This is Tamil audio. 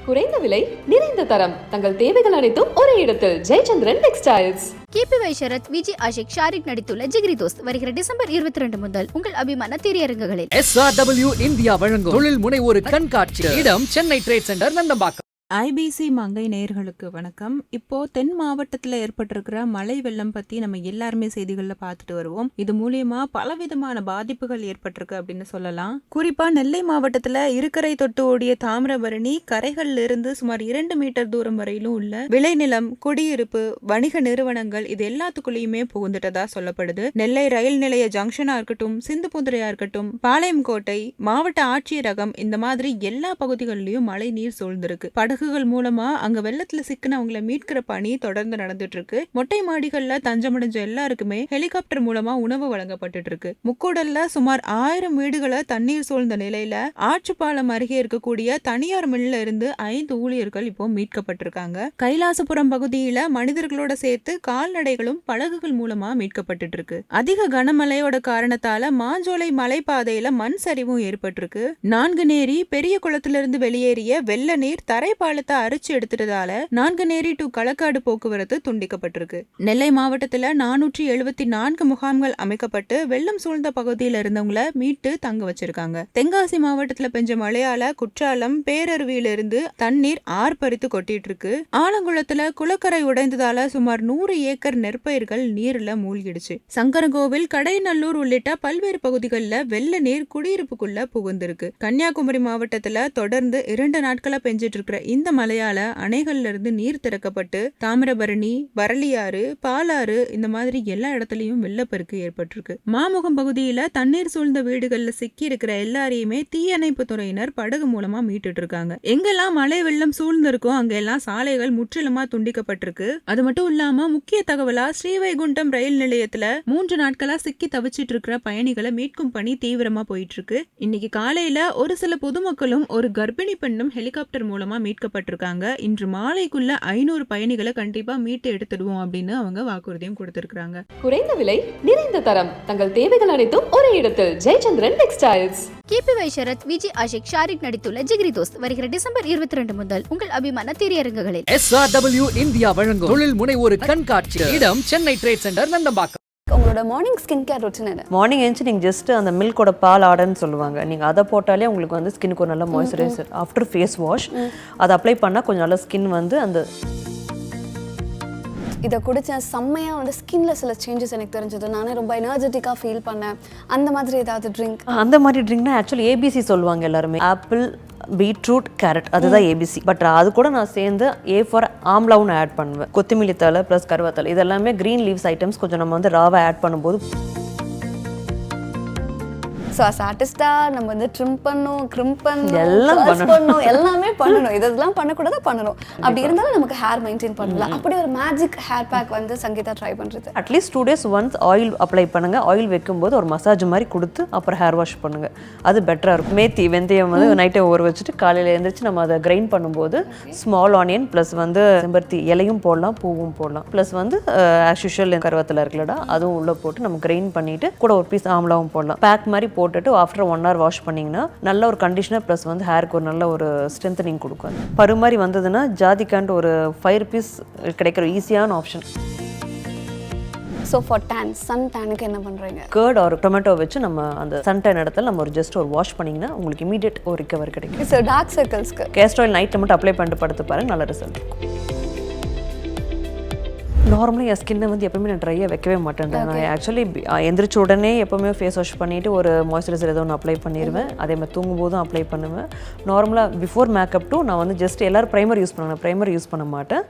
குறைந்த விலை நிறைந்த தரம் தங்கள் தேவைகள் அனைத்தும் ஒரே இடத்தில் ஜெயச்சந்திரன் டெக்ஸ்டைல்ஸ். KPY ஷரத், விஜி ஆஷிக், ஷாரிக் நடித்துள்ள ஜிகிரி தோஸ்த் வருகிற டிசம்பர் 22 முதல் உங்கள் அபிமான திரையரங்குகளில். SRW இந்தியா வழங்கும் தொழில் முனைவோர் கண்காட்சி. இடம் Chennai trade centre, Nandambakkam. IBC மங்கை நேயர்களுக்கு வணக்கம். இப்போ தென் மாவட்டத்தில் ஏற்பட்டிருக்கிற மழை வெள்ளம் பத்தி நம்ம எல்லாருமே செய்திகளில் பார்த்துட்டு வருவோம். இது மூலியமா பலவிதமான பாதிப்புகள் ஏற்பட்டிருக்கு அப்படின்னு சொல்லலாம். குறிப்பா நெல்லை மாவட்டத்துல இருக்கரை தொட்டு ஓடிய தாமிரபரணி கரைகள்ல இருந்து சுமார் 2 மீட்டர் தூரம் வரையிலும் உள்ள விளைநிலம், குடியிருப்பு, வணிக நிறுவனங்கள் இது எல்லாத்துக்குள்ளேயுமே புகுந்துட்டதா சொல்லப்படுது. நெல்லை ரயில் நிலைய ஜங்ஷனா இருக்கட்டும், சிந்துபுந்திரையா இருக்கட்டும், பாளையம் கோட்டை, மாவட்ட ஆட்சியரகம், இந்த மாதிரி எல்லா பகுதிகளிலும் மழை நீர் சூழ்ந்திருக்கு. படகுகள் மூலமா அங்க வெள்ளத்துல சிக்கினவங்களை மீட்கிற பணி தொடர்ந்து நடந்துட்டு இருக்கு. மொட்டை மாடிகள்ல தஞ்சமடைஞ்ச எல்லாருக்குமே ஹெலிகாப்டர் மூலமா உணவு வழங்கப்பட்டு இருக்கு. முக்கூடல்ல சுமார் 1000 வீடுகளை தண்ணீர் சூழ்ந்த நிலையில ஆற்றுப்பாலம் அருகே இருக்கக்கூடிய தனியார் மில்ல இருந்து 5 ஊழியர்கள் இப்போ மீட்கப்பட்டிருக்காங்க. கைலாசபுரம் பகுதியில மனிதர்களோட சேர்த்து கால்நடைகளும் படகுகள் மூலமா மீட்கப்பட்டு இருக்கு. அதிக கனமழையோட காரணத்தால மாஞ்சோலை மலைப்பாதையில மண் சரிவும் ஏற்பட்டிருக்கு. நான்குநேரி பெரிய குளத்திலிருந்து வெளியேறிய வெள்ள நீர் தரைப்பாலத்தை அரிச்சு எடுத்துட்டதால நான்குநேரி டு களக்காடு போக்குவரத்து துண்டிக்கப்பட்டிருக்கு. நெல்லை மாவட்டத்துல 474 முகாம்கள் அமைக்கப்பட்டு வெள்ளம் சூழ்ந்த பகுதியில இருந்தவங்களை மீட்டு தங்க வச்சிருக்காங்க. தென்காசி மாவட்டத்துல பெஞ்ச மழையால குற்றாலம் பேரருவியிலிருந்து தண்ணீர் ஆர்ப்பரித்து கொட்டிட்டு இருக்கு. ஆலங்குளத்துல குளக்கரை உடைந்ததால சுமார் 100 ஏக்கர் நெற்பயிர்கள் நீர்ல மூழ்கிடுச்சு. சங்கரகோவில், கடைநல்லூர் உள்ளிட்ட பல்வேறு பகுதிகளில் வெள்ள நீர் குடியிருப்புக்குள்ள புகுந்திருக்கு. கன்னியாகுமரி மாவட்டத்துல தொடர்ந்து 2 நாட்களா பெஞ்சிட்டு இருக்கிற இந்த மழையால அணைகள்ல இருந்து நீர் திறக்கப்பட்டு தாமிரபரணி, வரலியாறு, பாலாறு இந்த மாதிரி எல்லா இடத்துலயும் வெள்ளப்பெருக்கு ஏற்பட்டிருக்கு. மாமுகம் பகுதியில தண்ணீர் சூழ்ந்த வீடுகள்ல சிக்கி இருக்கிற எல்லாரையுமே தீயணைப்பு துறையினர் படகு மூலமா மீட்டுட்டு இருக்காங்க. எங்கெல்லாம் மழை வெள்ளம் சூழ்ந்திருக்கோ அங்கெல்லாம் சாலைகள் முற்றிலுமா துண்டிக்கப்பட்டிருக்கு. அது மட்டும் இல்லாம முக்கிய தகவலா ஸ்ரீவைகுண்டம் ரயில் நிலையத்துல 3 நாட்களா சிக்கி தவிச்சிட்டு இருக்கிற பயணிகளை மீட்கும் பணி தீவிரமா போயிட்டு இருக்கு. இன்னைக்கு காலையில ஒரு சில பொதுமக்களும் ஒரு கர்ப்பிணி பெண்ணும் ஹெலிகாப்டர் மூலமா மீட்கப்பட்டிருக்காங்க. இன்று மாலைக்குள்ள 500 பயணிகளை கண்டிப்பா மீட்டு எடுத்துடுவோம் அப்படின்னு அவங்க வாக்குறுதியும் கொடுத்திருக்காங்க. குறைந்த விலை நிறைந்த தரம் தங்கள் தேவைகள் அனைத்தும் ஒரே இடத்தில் ஜெயச்சந்திரன் டெக்ஸ்டைல்ஸ். KPY ஷரத், விஜி ஆஷிக், ஷாரிக் நடித்துள்ள ஜிகிரி தோஸ்த் வருகிற டிசம்பர் 22 முதல் உங்கள் அபிமான திரையரங்குகளில். SRW இந்தியா வழங்கும் தொழில் முனைவோர் கண்காட்சி. இடம் சென்னை ட்ரேட் சென்டர், நந்தம்பாக்கம். உங்களோட மார்னிங் ஸ்கின் கேர் ரொட்டீன் என்ன? மார்னிங் எழுந்து நீங்கள் ஜஸ்ட் அந்த மில்கோட பால் ஆடன்னு சொல்லுவாங்க, நீங்கள் அதை போட்டாலே உங்களுக்கு வந்து ஸ்கின்னுக்கு ஒரு நல்ல மாய்ஸ்சரைசர். ஆஃப்டர் ஃபேஸ் வாஷ் அதை அப்ளை பண்ணால் கொஞ்சம் நல்ல ஸ்கின் வந்து அந்த இதை குடித்தேன் செம்மையாக வந்து ஸ்கின்ல சில சேஞ்சஸ் எனக்கு தெரிஞ்சது. நானே ரொம்ப எனர்ஜெட்டிக்காக ஃபீல் பண்ணேன். அந்த மாதிரி ஏதாவது ட்ரிங்க்? அந்த மாதிரி ட்ரிங்க்னா ஆக்சுவலி ABC சொல்லுவாங்க எல்லாருமே. ஆப்பிள், பீட்ரூட், கேரட், அதுதான் ABC. பட் அது கூட நான் சேர்ந்து A ஃபார் ஆம்லாவும் ஆட் பண்ணுவேன். கொத்தமல்லி தழை ப்ளஸ் கருவேத்தலை இதெல்லாமே க்ரீன் லீவ்ஸ் ஐட்டம்ஸ் கொஞ்சம் நம்ம வந்து ராவாக ஆட் பண்ணும்போது ஸோ அஸ் ஆர்டிஸ்டாக நம்ம வந்து ட்ரிம் பண்ணணும், க்ரிம்ப் பண்ணணும், எல்லாமே பண்ணணும். இதெல்லாம் பண்ணக்கூடாது, பண்ணணும். அப்படி இருந்தாலும் நமக்கு ஹேர் மெயின்டைன் பண்ணலாம். அப்படி ஒரு மேஜிக் ஹேர் பேக் வந்து சங்கீதா ட்ரை பண்ணுறது. At least 2 days once oil apply பண்ணுங்கள். ஆயில் வைக்கும்போது ஒரு மசாஜ் மாதிரி கொடுத்து அப்புறம் ஹேர் வாஷ் பண்ணுங்கள். அது பெட்டராக இருக்கும். மேத்தி, வெந்தயம் வந்து நைட்டை ஊற வச்சுட்டு காலையில் எழுந்திரிச்சு நம்ம அதை கிரைண்ட் பண்ணும்போது ஸ்மால் ஆனியன் ப்ளஸ் வந்து செம்பருத்தி இலையும் போடலாம், பூவும் போடலாம். ப்ளஸ் வந்து ஆஸ் யூஷுவல் கருவேத்தலை இருக்குல்லடா அதுவும் உள்ளே போட்டு நம்ம கிரைண்ட் பண்ணிவிட்டு கூட ஒரு பீஸ் ஆம்லாவும் போடலாம். பேக் மாதிரி போட்டுட்டு ஆஃப்டர் 1 hour வாஷ் பண்ணிங்கன்னா நல்ல ஒரு கண்டிஷனர் ப்ளஸ் வந்து ஹேருக்கு ஒரு நல்ல ஒரு ஸ்ட்ரென்தனிங் கொடுக்கும். பரு மாதிரி வந்ததுன்னா ஜாதிக்காண்டு ஒரு 5 rupees கிடைக்கிற ஈஸியான option. So for tan, sun டேனுக்கு என்ன பண்ணுறீங்க? கர்ட் ஒரு டொமேட்டோ வச்சு நம்ம அந்த சன் டேன் இடத்துல நம்ம ஒரு ஜஸ்ட் ஒரு வாஷ் பண்ணிங்கன்னா உங்களுக்கு இமீடியட் ஒரு ரிகவர் கிடைக்கும். ஸோ டார்க் சர்க்கிள்ஸ்க்கு கேஸ்டர் ஆயில் நைட்டில் மட்டும் அப்ளை பண்ணிட்டு படுத்து பாருங்க, நல்ல ரிசல்ட் இருக்கும். நார்மலி என் ஸ்கின்னை வந்து எப்பவுமே நான் ட்ரையாக வைக்கவே மாட்டேன். நான் ஆக்சுவலி எந்திரிச்ச உடனே எப்போவுமே ஃபேஸ் வாஷ் பண்ணிவிட்டு ஒரு மாய்ஸ்சரைசர் ஏதோ ஒன்று அப்ளை பண்ணிடுவேன். அதே மாதிரி தூங்கும்போதும் அப்ளை பண்ணுவேன். நார்மலாக பிஃபோர் மேக்கப் டூ நான் வந்து ஜஸ்ட் எல்லோரும் ப்ரைமர் யூஸ் பண்ணுவேன், ப்ரைமர் யூஸ் பண்ண மாட்டேன்.